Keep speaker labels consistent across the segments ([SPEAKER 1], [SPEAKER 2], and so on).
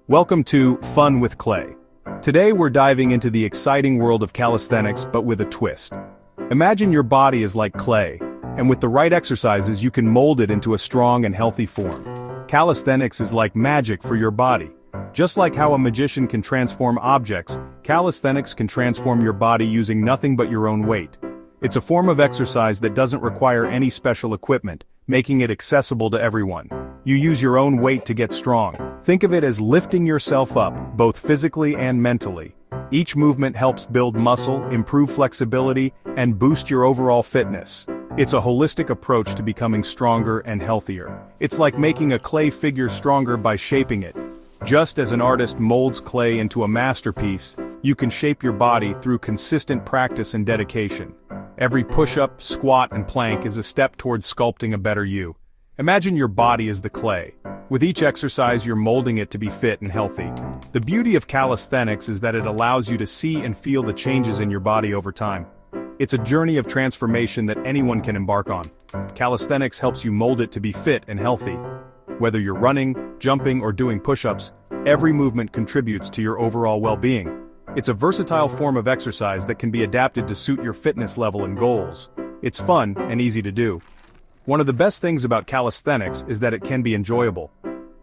[SPEAKER 1] Welcome to Fun with Clay. Today we're diving into the exciting world of calisthenics but with a twist. Imagine your body is like clay, and with the right exercises you can mold it into a strong and healthy form. Calisthenics is like magic for your body. Just like how a magician can transform objects, calisthenics can transform your body using nothing but your own weight. It's a form of exercise that doesn't require any special equipment, making it accessible to everyone. You use your own weight to get strong. Think of it as lifting yourself up, both physically and mentally. Each movement helps build muscle, improve flexibility, and boost your overall fitness. It's a holistic approach to becoming stronger and healthier. It's like making a clay figure stronger by shaping it. Just as an artist molds clay into a masterpiece, you can shape your body through consistent practice and dedication. Every push-up, squat, and plank is a step towards sculpting a better you. Imagine your body as the clay. With each exercise you're molding it to be fit and healthy. The beauty of calisthenics is that it allows you to see and feel the changes in your body over time. It's a journey of transformation that anyone can embark on. Calisthenics helps you mold it to be fit and healthy. Whether you're running, jumping, or doing push-ups, every movement contributes to your overall well-being. It's a versatile form of exercise that can be adapted to suit your fitness level and goals. It's fun and easy to do. One of the best things about calisthenics is that it can be enjoyable.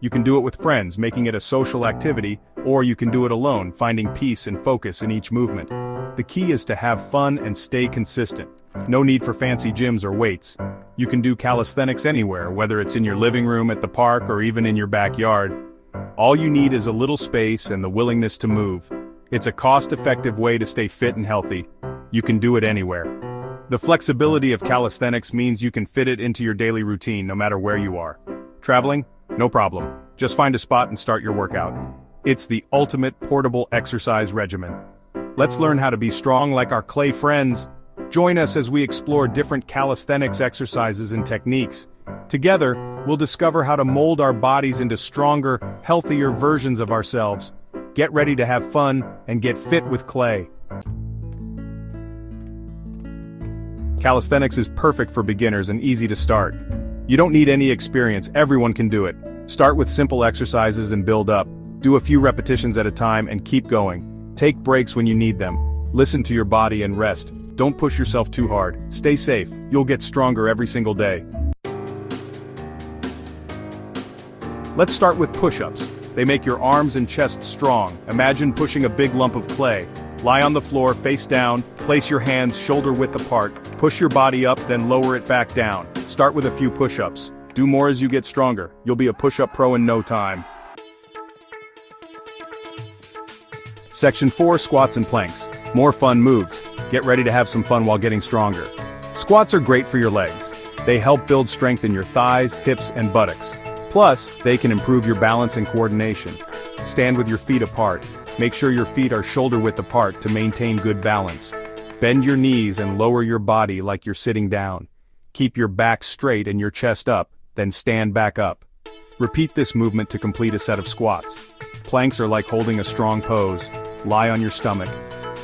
[SPEAKER 1] You can do it with friends, making it a social activity, or you can do it alone, finding peace and focus in each movement. The key is to have fun and stay consistent. No need for fancy gyms or weights. You can do calisthenics anywhere, whether it's in your living room, at the park, or even in your backyard. All you need is a little space and the willingness to move. It's a cost-effective way to stay fit and healthy. You can do it anywhere. The flexibility of calisthenics means you can fit it into your daily routine no matter where you are. Traveling? No problem. Just find a spot and start your workout. It's the ultimate portable exercise regimen. Let's learn how to be strong like our clay friends. Join us as we explore different calisthenics exercises and techniques. Together, we'll discover how to mold our bodies into stronger, healthier versions of ourselves. Get ready to have fun and get fit with clay. Calisthenics is perfect for beginners and easy to start. You don't need any experience, everyone can do it. Start with simple exercises and build up. Do a few repetitions at a time and keep going. Take breaks when you need them. Listen to your body and rest. Don't push yourself too hard. Stay safe. You'll get stronger every single day. Let's start with push-ups. They make your arms and chest strong. Imagine pushing a big lump of clay. Lie on the floor, face down, place your hands shoulder-width apart, push your body up, then lower it back down. Start with a few push-ups. Do more as you get stronger. You'll be a push-up pro in no time. Section 4, Squats and Planks. More fun moves. Get ready to have some fun while getting stronger. Squats are great for your legs. They help build strength in your thighs, hips, and buttocks. Plus, they can improve your balance and coordination. Stand with your feet apart. Make sure your feet are shoulder-width apart to maintain good balance. Bend your knees and lower your body like you're sitting down. Keep your back straight and your chest up, then stand back up. Repeat this movement to complete a set of squats. Planks are like holding a strong pose. Lie on your stomach.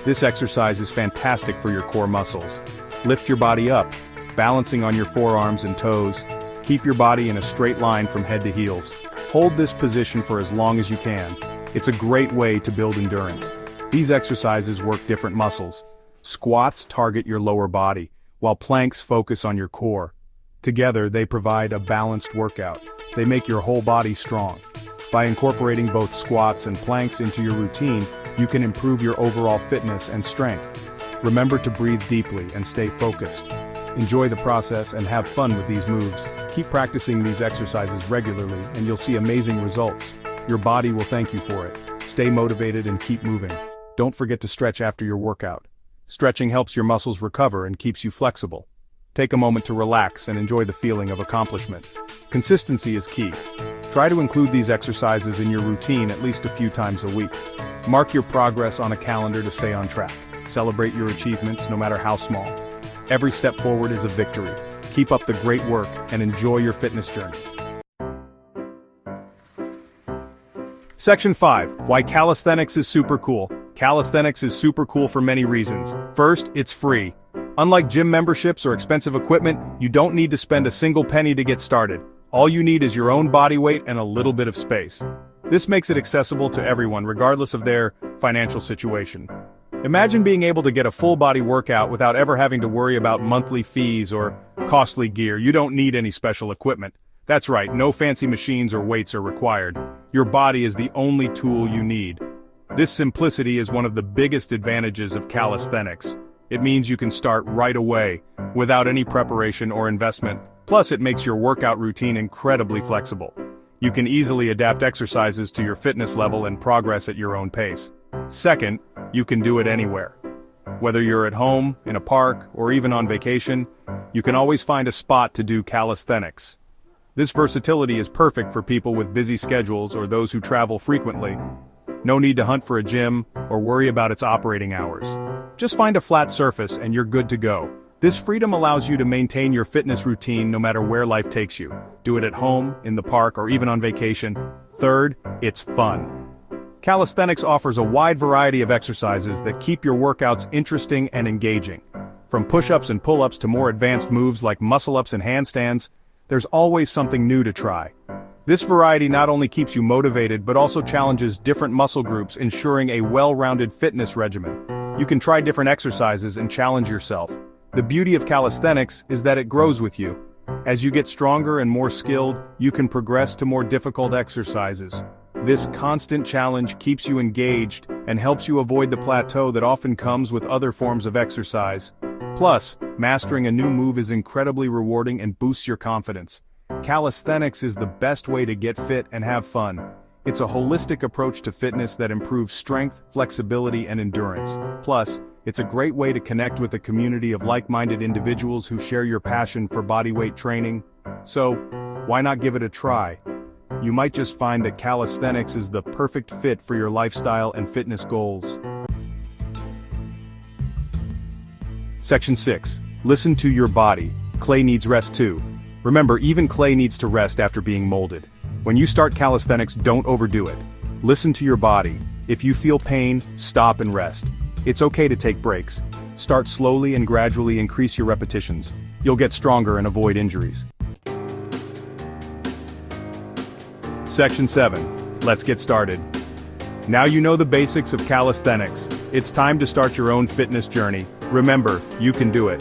[SPEAKER 1] This exercise is fantastic for your core muscles. Lift your body up, balancing on your forearms and toes. Keep your body in a straight line from head to heels. Hold this position for as long as you can. It's a great way to build endurance. These exercises work different muscles. Squats target your lower body, while planks focus on your core. Together, they provide a balanced workout. They make your whole body strong. By incorporating both squats and planks into your routine, you can improve your overall fitness and strength. Remember to breathe deeply and stay focused. Enjoy the process and have fun with these moves. Keep practicing these exercises regularly and you'll see amazing results. Your body will thank you for it. Stay motivated and keep moving. Don't forget to stretch after your workout. Stretching helps your muscles recover and keeps you flexible. Take a moment to relax and enjoy the feeling of accomplishment. Consistency is key. Try to include these exercises in your routine at least a few times a week. Mark your progress on a calendar to stay on track. Celebrate your achievements no matter how small. Every step forward is a victory. Keep up the great work and enjoy your fitness journey. Section 5. Why calisthenics is super cool. Calisthenics is super cool for many reasons. First, it's free. Unlike gym memberships or expensive equipment, you don't need to spend a single penny to get started. All you need is your own body weight and a little bit of space. This makes it accessible to everyone regardless of their financial situation. Imagine being able to get a full-body workout without ever having to worry about monthly fees or costly gear. You don't need any special equipment. That's right, no fancy machines or weights are required. Your body is the only tool you need. This simplicity is one of the biggest advantages of calisthenics. It means you can start right away, without any preparation or investment. Plus, it makes your workout routine incredibly flexible. You can easily adapt exercises to your fitness level and progress at your own pace. Second, you can do it anywhere. Whether you're at home, in a park, or even on vacation, you can always find a spot to do calisthenics. This versatility is perfect for people with busy schedules or those who travel frequently. No need to hunt for a gym or worry about its operating hours. Just find a flat surface and you're good to go. This freedom allows you to maintain your fitness routine no matter where life takes you. Do it at home, in the park, or even on vacation. Third, it's fun. Calisthenics offers a wide variety of exercises that keep your workouts interesting and engaging. From push-ups and pull-ups to more advanced moves like muscle-ups and handstands, there's always something new to try. This variety not only keeps you motivated but also challenges different muscle groups, ensuring a well-rounded fitness regimen. You can try different exercises and challenge yourself. The beauty of calisthenics is that it grows with you. As you get stronger and more skilled, you can progress to more difficult exercises. This constant challenge keeps you engaged and helps you avoid the plateau that often comes with other forms of exercise. Plus, mastering a new move is incredibly rewarding and boosts your confidence. Calisthenics is the best way to get fit and have fun. It's a holistic approach to fitness that improves strength, flexibility, and endurance. Plus, it's a great way to connect with a community of like-minded individuals who share your passion for bodyweight training. So, why not give it a try? You might just find that calisthenics is the perfect fit for your lifestyle and fitness goals. Section 6. Listen to your body. Clay needs rest too. Remember, even clay needs to rest after being molded. When you start calisthenics, don't overdo it. Listen to your body. If you feel pain, stop and rest. It's okay to take breaks. Start slowly and gradually increase your repetitions. You'll get stronger and avoid injuries. Section 7. Let's get started. Now you know the basics of calisthenics. It's time to start your own fitness journey. Remember, you can do it.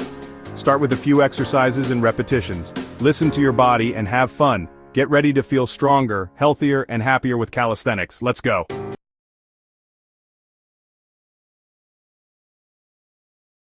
[SPEAKER 1] Start with a few exercises and repetitions. Listen to your body and have fun. Get ready to feel stronger, healthier, and happier with calisthenics. Let's go.